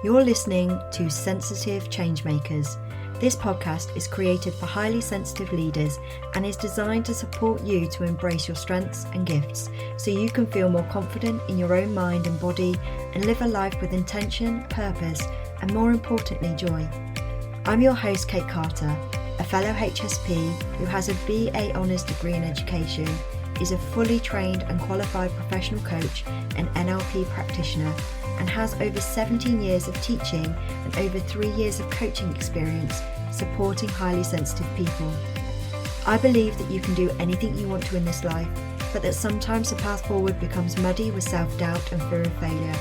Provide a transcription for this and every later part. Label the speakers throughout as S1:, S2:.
S1: You're listening to Sensitive Changemakers. This podcast is created for highly sensitive leaders and is designed to support you to embrace your strengths and gifts so you can feel more confident in your own mind and body and live a life with intention, purpose, and more importantly, joy. I'm your host, Kate Carter, a fellow HSP who has a BA Honours degree in education, is a fully trained and qualified professional coach and NLP practitioner, and has over 17 years of teaching and over 3 years of coaching experience supporting highly sensitive people. I believe that you can do anything you want to in this life, but that sometimes the path forward becomes muddy with self-doubt and fear of failure.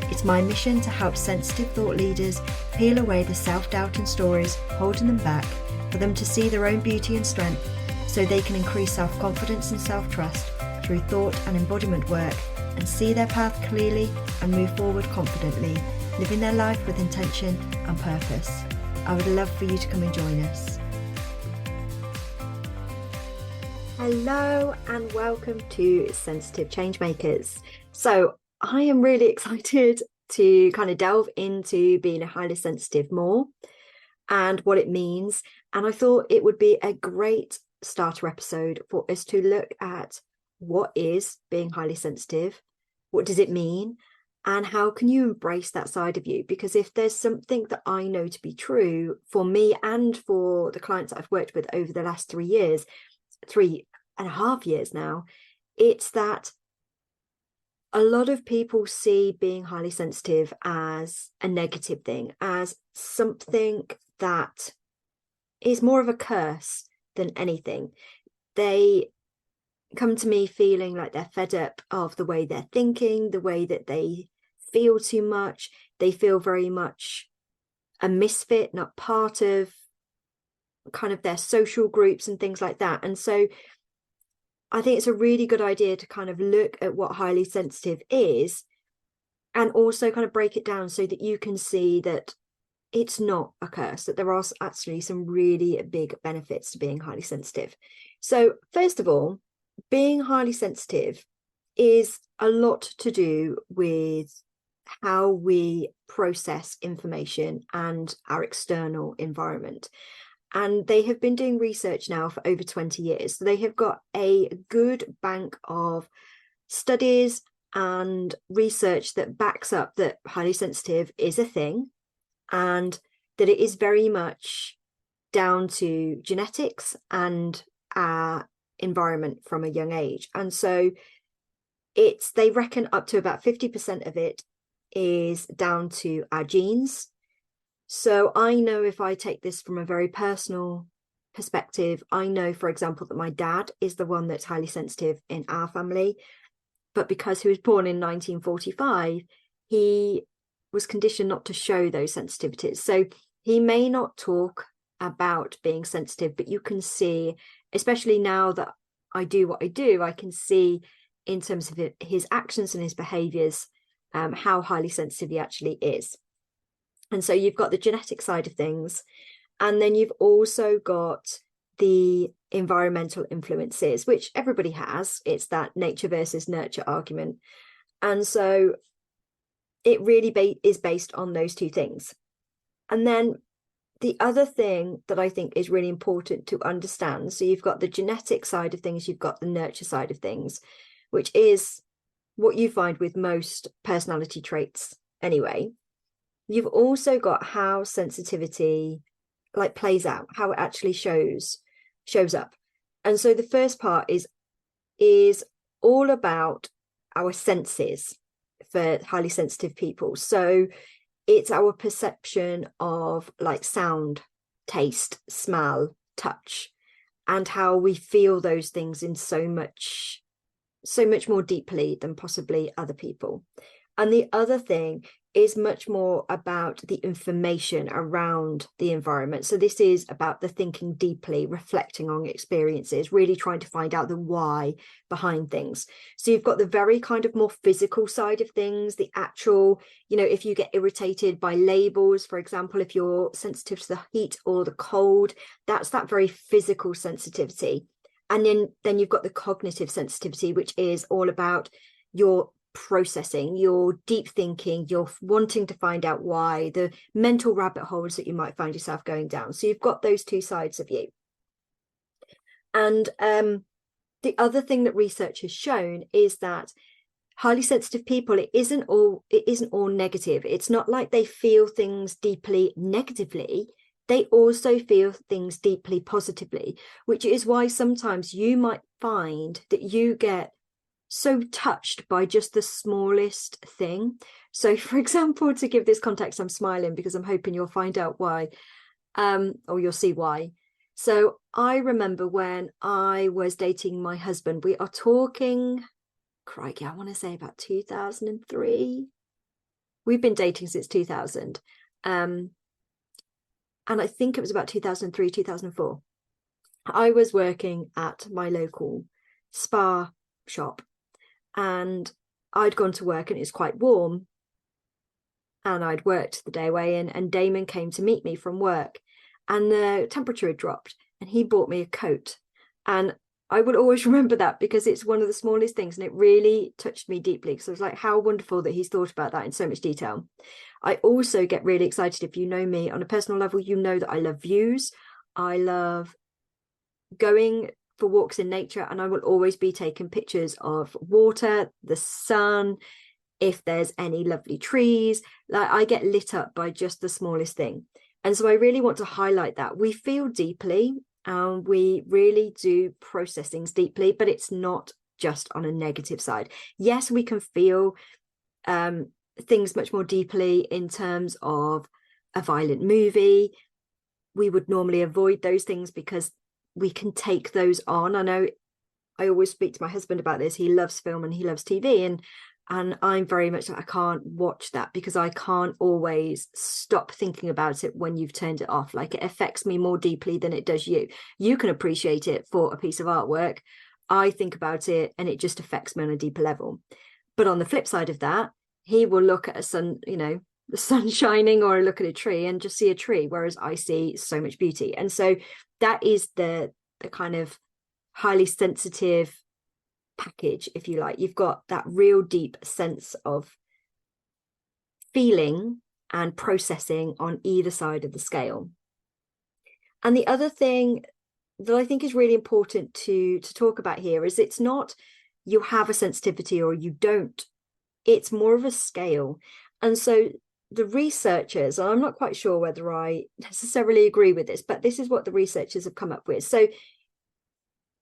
S1: It's my mission to help sensitive thought leaders peel away the self-doubt and stories holding them back, for them to see their own beauty and strength so they can increase self-confidence and self-trust through thought and embodiment work and see their path clearly and move forward confidently, living their life with intention and purpose. I would love for you to come and join us. Hello and welcome to Sensitive Changemakers. So I am really excited to kind of delve into being a highly sensitive more and what it means. And I thought it would be a great starter episode for us to look at what is being highly sensitive, what does it mean, and how can you embrace that side of you? Because if there's something that I know to be true for me and for the clients that I've worked with over the last 3.5 years now, it's that a lot of people see being highly sensitive as a negative thing, as something that is more of a curse than anything. They come to me feeling like they're fed up of the way they're thinking, the way that they feel too much. They feel very much a misfit, not part of kind of their social groups and things like that. And so I think it's a really good idea to kind of look at what highly sensitive is and also kind of break it down so that you can see that it's not a curse, that there are actually some really big benefits to being highly sensitive. So first of all, being highly sensitive is a lot to do with how we process information and our external environment. And they have been doing research now for over 20 years. So they have got a good bank of studies and research that backs up that highly sensitive is a thing and that it is very much down to genetics and our environment from a young age. And so they reckon up to about 50% of it is down to our genes. So I know, if I take this from a very personal perspective, I know, for example, that my dad is the one that's highly sensitive in our family, but because he was born in 1945, he was conditioned not to show those sensitivities. So he may not talk about being sensitive, but you can see, especially now that I do what I do, I can see in terms of his actions and his behaviors, how highly sensitive he actually is. And so you've got the genetic side of things, and then you've also got the environmental influences, which everybody has. It's that nature versus nurture argument. And so it really is based on those two things. And then the other thing that I think is really important to understand, so you've got the genetic side of things, you've got the nurture side of things, which is what you find with most personality traits anyway. You've also got how sensitivity plays out, how it actually shows up. And so the first part is all about our senses for highly sensitive people. So it's our perception of sound, taste, smell, touch, and how we feel those things in so much more deeply than possibly other people. And the other thing is much more about the information around the environment. So this is about the thinking deeply, reflecting on experiences, really trying to find out the why behind things. So you've got the very kind of more physical side of things, the actual, if you get irritated by labels, for example, if you're sensitive to the heat or the cold, that's that very physical sensitivity. And then you've got the cognitive sensitivity, which is all about your processing, you're deep thinking, you're wanting to find out why, the mental rabbit holes that you might find yourself going down. So you've got those two sides of you. And the other thing that research has shown is that highly sensitive people, it isn't all negative. It's not like they feel things deeply negatively. They also feel things deeply positively, which is why sometimes you might find that you get so touched by just the smallest thing. So, for example, to give this context, I'm smiling because I'm hoping you'll find out why, or you'll see why. So I remember when I was dating my husband, we are talking, crikey, I want to say about 2003. We've been dating since 2000. And I think it was about 2003, 2004. I was working at my local spa shop, and I'd gone to work and it was quite warm. And I'd worked the day away in, and Damon came to meet me from work, and the temperature had dropped, and he bought me a coat. And I will always remember that because it's one of the smallest things, and it really touched me deeply, because I was like, how wonderful that he's thought about that in so much detail. I also get really excited. If you know me on a personal level, you know that I love views. I love going for walks in nature, and I will always be taking pictures of water, the sun, if there's any lovely trees. Like, I get lit up by just the smallest thing. And so I really want to highlight that we feel deeply, and we really do process things deeply, but it's not just on a negative side. Yes, we can feel things much more deeply in terms of a violent movie. We would normally avoid those things because we can take those on. I know I always speak to my husband about this. He loves film and he loves TV, and I'm very much like, I can't watch that because I can't always stop thinking about it when you've turned it off. Like, it affects me more deeply than it does you. You can appreciate it for a piece of artwork. I think about it and it just affects me on a deeper level. But on the flip side of that, he will look at a sun, the sun shining, or look at a tree and just see a tree, whereas I see so much beauty. And so that is the kind of highly sensitive package, if you like. You've got that real deep sense of feeling and processing on either side of the scale. And the other thing that I think is really important to talk about here is it's not you have a sensitivity or you don't. It's more of a scale. And so the researchers, and I'm not quite sure whether I necessarily agree with this, but this is what the researchers have come up with. So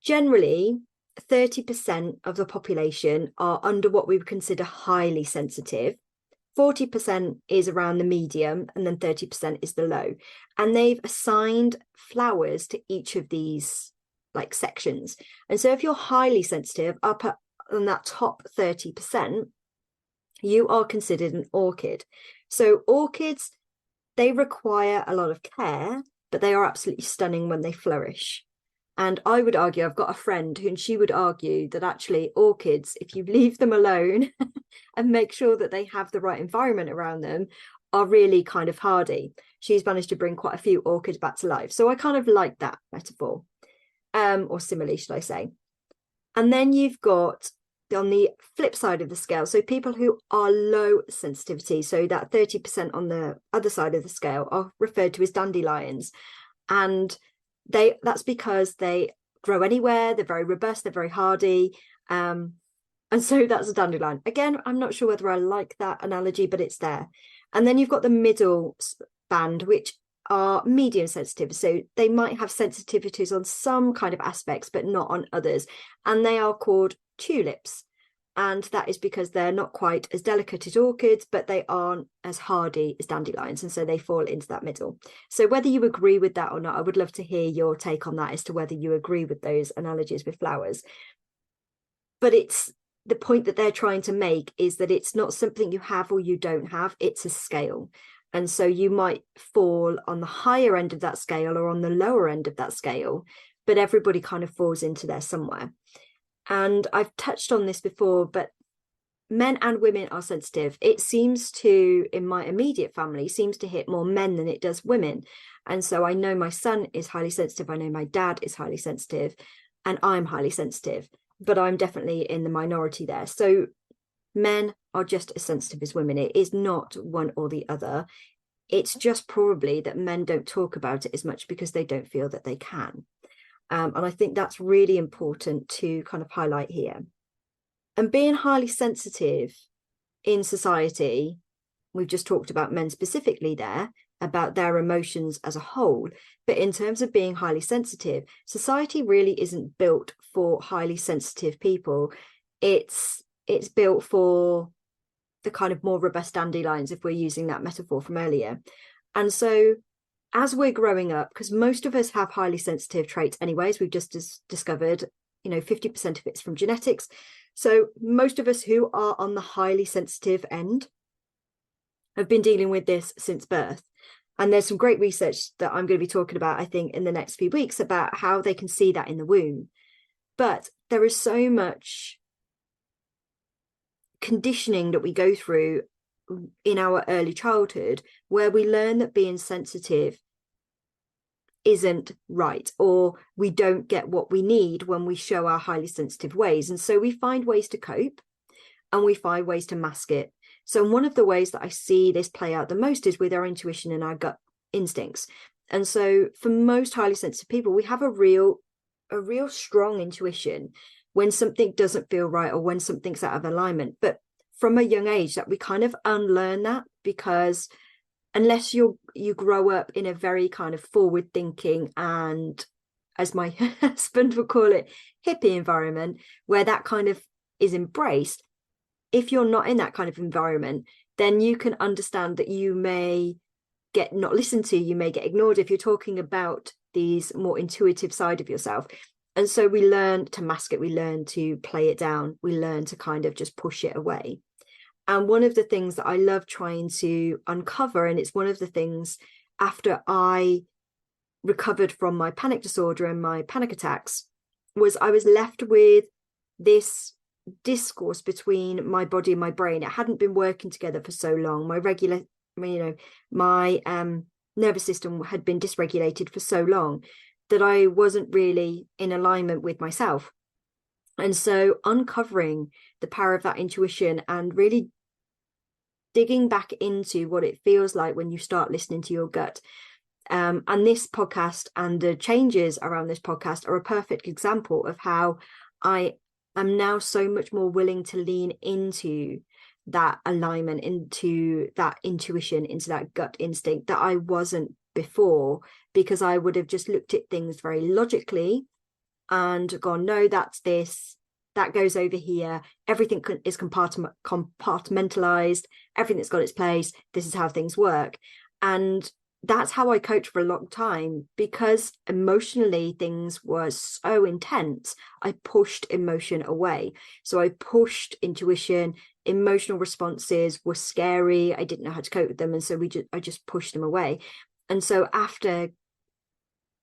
S1: generally, 30% of the population are under what we would consider highly sensitive. 40% is around the medium, and then 30% is the low. And they've assigned flowers to each of these like sections. And so if you're highly sensitive, up on that top 30%, you are considered an orchid. So orchids, they require a lot of care, but they are absolutely stunning when they flourish. And I would argue, I've got a friend who, she would argue that actually orchids, if you leave them alone and make sure that they have the right environment around them, are really kind of hardy. She's managed to bring quite a few orchids back to life. So I kind of like that metaphor, or simile, should I say. And then you've got on the flip side of the scale, so people who are low sensitivity, so that 30% on the other side of the scale, are referred to as dandelions. And that's because they grow anywhere, they're very robust, they're very hardy, and so that's a dandelion. Again, I'm not sure whether I like that analogy, but it's there. And then you've got the middle band, which are medium sensitive, so they might have sensitivities on some kind of aspects but not on others, and they are called tulips. And that is because they're not quite as delicate as orchids, but they aren't as hardy as dandelions. And so they fall into that middle. So whether you agree with that or not, I would love to hear your take on that as to whether you agree with those analogies with flowers. But it's the point that they're trying to make is that it's not something you have or you don't have, it's a scale. And so you might fall on the higher end of that scale or on the lower end of that scale, but everybody kind of falls into there somewhere. And I've touched on this before, but men and women are sensitive. It seems to, in my immediate family, seems to hit more men than it does women. And so I know my son is highly sensitive. I know my dad is highly sensitive, and I'm highly sensitive, but I'm definitely in the minority there. So Men are just as sensitive as women. It is not one or the other. It's just probably that men don't talk about it as much because they don't feel that they can. And I think that's really important to kind of highlight here. And being highly sensitive in society, we've just talked about men specifically there, about their emotions as a whole. But in terms of being highly sensitive, society really isn't built for highly sensitive people. It's built for the kind of more robust dandelions, if we're using that metaphor from earlier. And so as we're growing up, because most of us have highly sensitive traits anyways, we've just discovered, 50% of it's from genetics. So most of us who are on the highly sensitive end have been dealing with this since birth. And there's some great research that I'm going to be talking about, I think, in the next few weeks about how they can see that in the womb. But there is so much conditioning that we go through in our early childhood where we learn that being sensitive isn't right, or we don't get what we need when we show our highly sensitive ways. And so we find ways to cope and we find ways to mask it. So one of the ways that I see this play out the most is with our intuition and our gut instincts. And so for most highly sensitive people, we have a real strong intuition when something doesn't feel right or when something's out of alignment. But from a young age, that we kind of unlearn that, because unless you grow up in a very kind of forward thinking and, as my husband would call it, hippie environment where that kind of is embraced, if you're not in that kind of environment, then you can understand that you may get not listened to, you may get ignored if you're talking about these more intuitive side of yourself. And so we learn to mask it, we learn to play it down, we learn to kind of just push it away. And one of the things that I love trying to uncover, and it's one of the things after I recovered from my panic disorder and my panic attacks, was I was left with this discourse between my body and my brain. It hadn't been working together for so long. My nervous system had been dysregulated for so long that I wasn't really in alignment with myself. And so uncovering the power of that intuition and really digging back into what it feels like when you start listening to your gut. And this podcast and the changes around this podcast are a perfect example of how I am now so much more willing to lean into that alignment, into that intuition, into that gut instinct that I wasn't before, because I would have just looked at things very logically and gone, no, that's this, that goes over here, everything is compartmentalized, everything's got its place, this is how things work. And that's how I coached for a long time, because emotionally things were so intense. I pushed emotion away. So I pushed intuition. Emotional responses were scary. I didn't know how to cope with them. And so I just pushed them away. And so after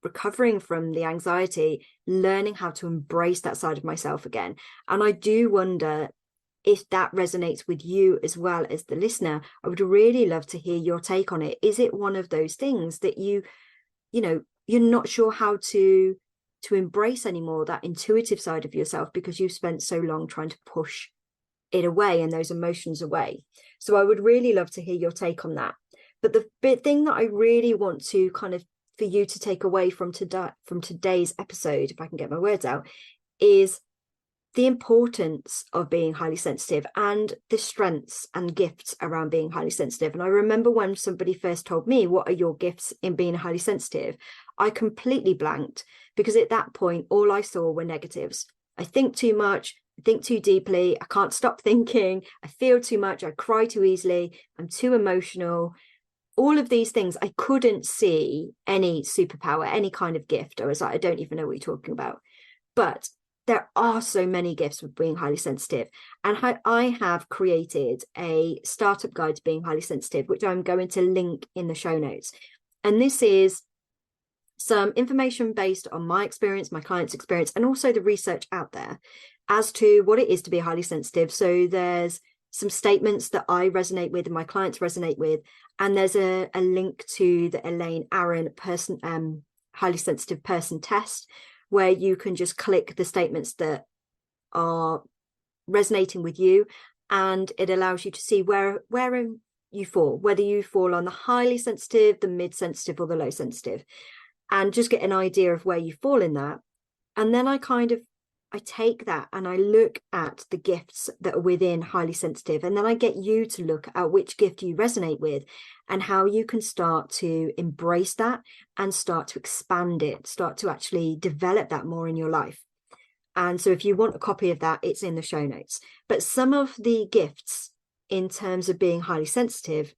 S1: recovering from the anxiety, learning how to embrace that side of myself again. And I do wonder if that resonates with you as well as the listener. I would really love to hear your take on it. Is it one of those things that you're not sure how to embrace anymore, that intuitive side of yourself, because you've spent so long trying to push it away and those emotions away? So I would really love to hear your take on that. But the big thing that I really want to kind of for you to take away from today's episode, if I can get my words out, is the importance of being highly sensitive and the strengths and gifts around being highly sensitive. And I remember when somebody first told me, what are your gifts in being highly sensitive? I completely blanked, because at that point, all I saw were negatives. I think too much, I think too deeply, I can't stop thinking, I feel too much, I cry too easily, I'm too emotional. All of these things, I couldn't see any superpower, any kind of gift. I was like, I don't even know what you're talking about. But there are so many gifts with being highly sensitive. And I have created a startup guide to being highly sensitive, which I'm going to link in the show notes. And this is some information based on my experience, my client's experience, and also the research out there as to what it is to be highly sensitive. So there's some statements that I resonate with and my clients resonate with. And there's a link to the Elaine Aron highly sensitive person test, where you can just click the statements that are resonating with you and it allows you to see where you fall, whether you fall on the highly sensitive, the mid sensitive, or the low sensitive, and just get an idea of where you fall in that. And then I take that and I look at the gifts that are within highly sensitive, and then I get you to look at which gift you resonate with and how you can start to embrace that and start to expand it, start to actually develop that more in your life. And so if you want a copy of that, it's in the show notes. But some of the gifts in terms of being highly sensitive,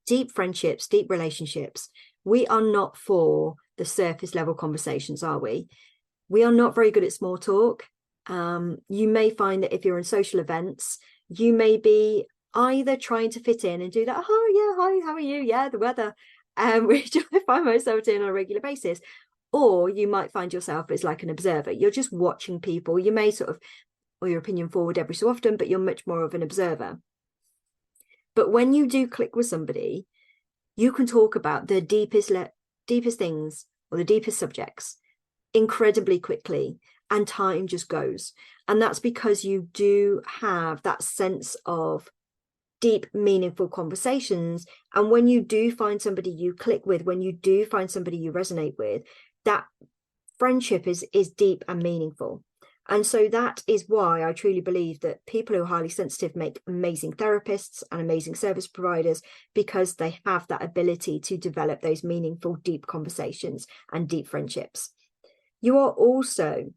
S1: deep friendships, deep relationships, we are not for the surface level conversations, are we? We are not very good at small talk. You may find that if you're in social events, you may be either trying to fit in and do that, oh yeah, hi, how are you? Yeah, the weather, which I find myself doing on a regular basis. Or you might find yourself as like an observer. You're just watching people. You may sort of put your opinion forward every so often, but you're much more of an observer. But when you do click with somebody, you can talk about the deepest things or the deepest subjects incredibly quickly, and time just goes. And that's because you do have that sense of deep, meaningful conversations. And when you do find somebody you click with, when you do find somebody you resonate with, that friendship is deep and meaningful. And so that is why I truly believe that people who are highly sensitive make amazing therapists and amazing service providers, because they have that ability to develop those meaningful, deep conversations and deep friendships. You are also,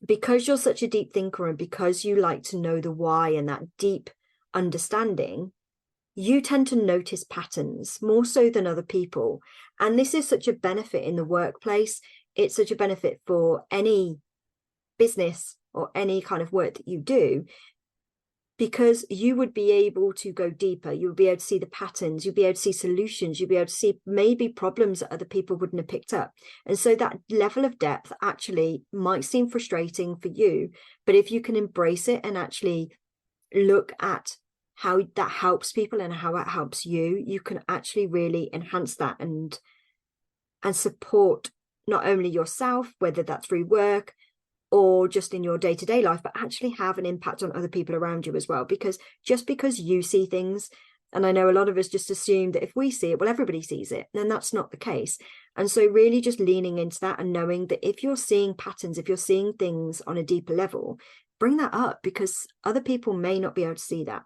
S1: because you're such a deep thinker and because you like to know the why and that deep understanding, you tend to notice patterns more so than other people. And this is such a benefit in the workplace. It's such a benefit for any business or any kind of work that you do, because you would be able to go deeper. You would be able to see the patterns, you'd be able to see solutions, you'd be able to see maybe problems that other people wouldn't have picked up. And so that level of depth actually might seem frustrating for you, but if you can embrace it and actually look at how that helps people and how it helps you, you can actually really enhance that and support not only yourself, whether that's through work or just in your day-to-day life, but actually have an impact on other people around you as well. Because just because you see things, and I know a lot of us just assume that if we see it, well, everybody sees it, then that's not the case. And so really just leaning into that and knowing that if you're seeing patterns, if you're seeing things on a deeper level, bring that up, because other people may not be able to see that.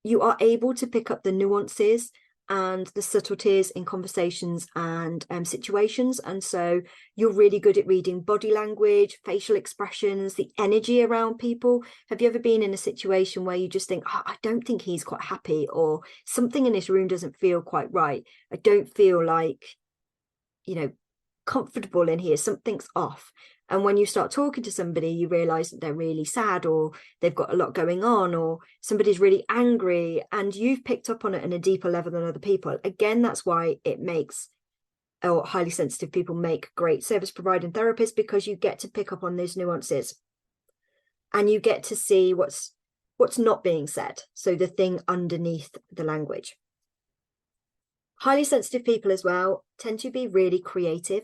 S1: You are able to pick up the nuances and the subtleties in conversations and situations. And so you're really good at reading body language, facial expressions, the energy around people. Have you ever been in a situation where you just think, oh, I don't think he's quite happy, or something in this room doesn't feel quite right. I don't feel like, comfortable in here. Something's off. And when you start talking to somebody, you realize that they're really sad, or they've got a lot going on, or somebody's really angry, and you've picked up on it in a deeper level than other people. Again, that's why highly sensitive people make great service provider and therapists, because you get to pick up on those nuances and you get to see what's not being said. So the thing underneath the language. Highly sensitive people as well tend to be really creative.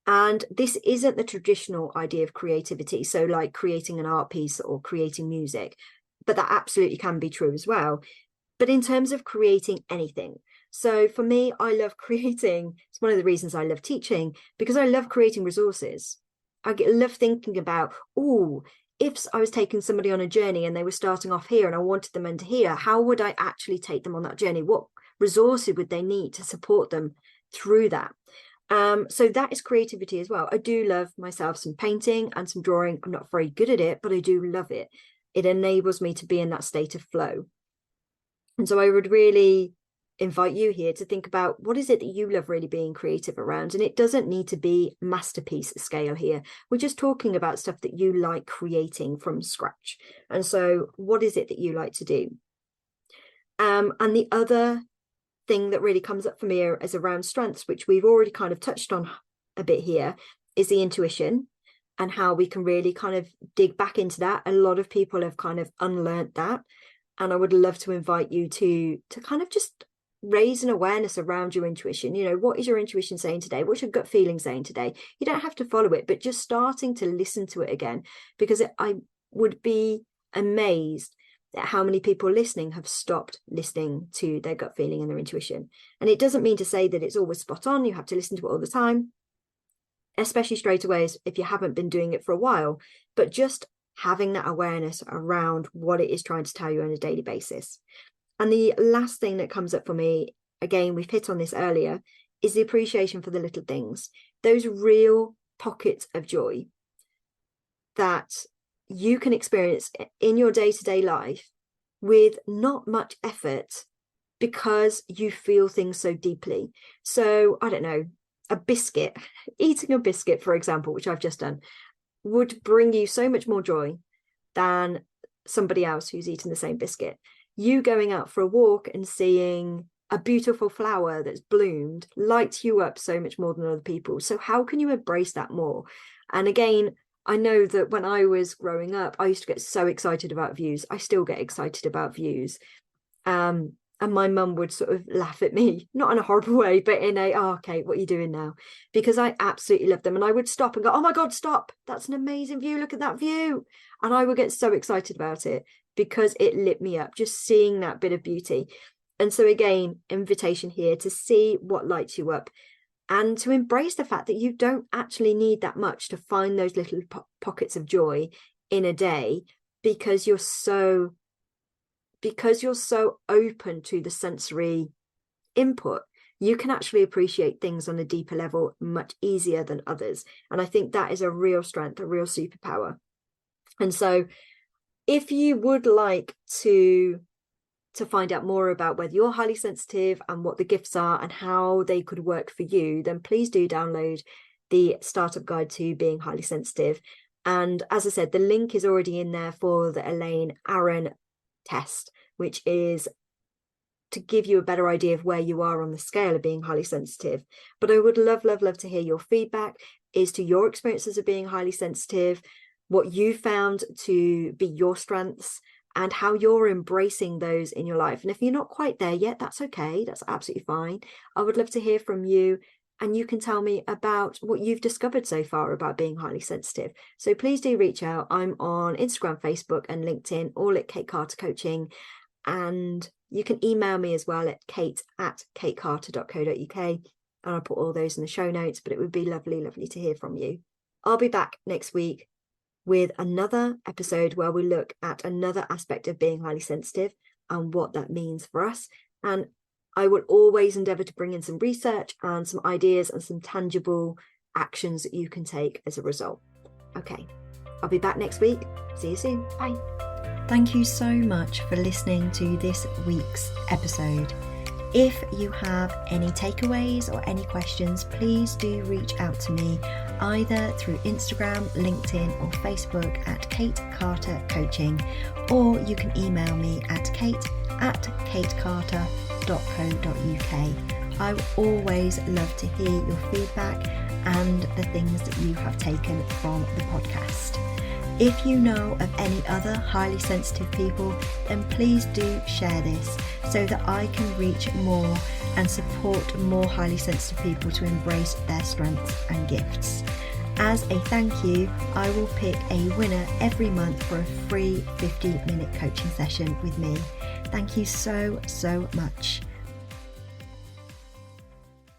S1: And this isn't the traditional idea of creativity, so like creating an art piece or creating music, but that absolutely can be true as well. But in terms of creating anything, so for me, I love creating, it's one of the reasons I love teaching, because I love creating resources. I love thinking about, if I was taking somebody on a journey and they were starting off here and I wanted them into here, how would I actually take them on that journey? What resources would they need to support them through that? So that is creativity as well. I do love myself some painting and some drawing. I'm not very good at it, but I do love it. It enables me to be in that state of flow. And so I would really invite you here to think about, what is it that you love really being creative around? And it doesn't need to be masterpiece scale here. We're just talking about stuff that you like creating from scratch. And so what is it that you like to do? And the other thing that really comes up for me is around strengths, which we've already kind of touched on a bit here, is the intuition and how we can really kind of dig back into that. A lot of people have kind of unlearned that. And I would love to invite you to kind of just raise an awareness around your intuition. What is your intuition saying today? What's your gut feeling saying today? You don't have to follow it, but just starting to listen to it again, because I would be amazed at how many people listening have stopped listening to their gut feeling and their intuition. And it doesn't mean to say that it's always spot on. You have to listen to it all the time, especially straight away if you haven't been doing it for a while, but just having that awareness around what it is trying to tell you on a daily basis. And the last thing that comes up for me, again, we've hit on this earlier, is the appreciation for the little things, those real pockets of joy that you can experience in your day-to-day life with not much effort because you feel things so deeply. So I don't know, a biscuit, eating a biscuit, for example, which I've just done, would bring you so much more joy than somebody else who's eaten the same biscuit. You going out for a walk and seeing a beautiful flower that's bloomed lights you up so much more than other people. So how can you embrace that more? And again, I know that when I was growing up, I used to get so excited about views. I still get excited about views. And my mum would sort of laugh at me, not in a horrible way, but in a, oh, okay, what are you doing now? Because I absolutely love them. And I would stop and go, oh my God, stop. That's an amazing view. Look at that view. And I would get so excited about it because it lit me up, just seeing that bit of beauty. And so again, invitation here to see what lights you up and to embrace the fact that you don't actually need that much to find those little pockets of joy in a day, because you're so open to the sensory input. You can actually appreciate things on a deeper level much easier than others. And I think that is a real strength, a real superpower. And so if you would like to find out more about whether you're highly sensitive and what the gifts are and how they could work for you, then please do download the Startup Guide to Being Highly Sensitive. And as I said, the link is already in there for the Elaine Aron test, which is to give you a better idea of where you are on the scale of being highly sensitive. But I would love to hear your feedback as to your experiences of being highly sensitive, what you found to be your strengths, and how you're embracing those in your life. And if you're not quite there yet, that's okay. That's absolutely fine. I would love to hear from you, and you can tell me about what you've discovered so far about being highly sensitive. So please do reach out. I'm on Instagram, Facebook, and LinkedIn, all at Kate Carter Coaching. And you can email me as well at kate@katecarter.co.uk. And I'll put all those in the show notes, but it would be lovely to hear from you. I'll be back next week with another episode where we look at another aspect of being highly sensitive and what that means for us. And I will always endeavour to bring in some research and some ideas and some tangible actions that you can take as a result. Okay, I'll be back next week. See you soon. Bye. Thank you so much for listening to this week's episode. If you have any takeaways or any questions, please do reach out to me either through Instagram, LinkedIn, or Facebook at Kate Carter Coaching, or you can email me at kate@katecarter.co.uk. I always love to hear your feedback and the things that you have taken from the podcast. If you know of any other highly sensitive people, then please do share this so that I can reach more and support more highly sensitive people to embrace their strengths and gifts. As a thank you, I will pick a winner every month for a free 50-minute coaching session with me. Thank you so much.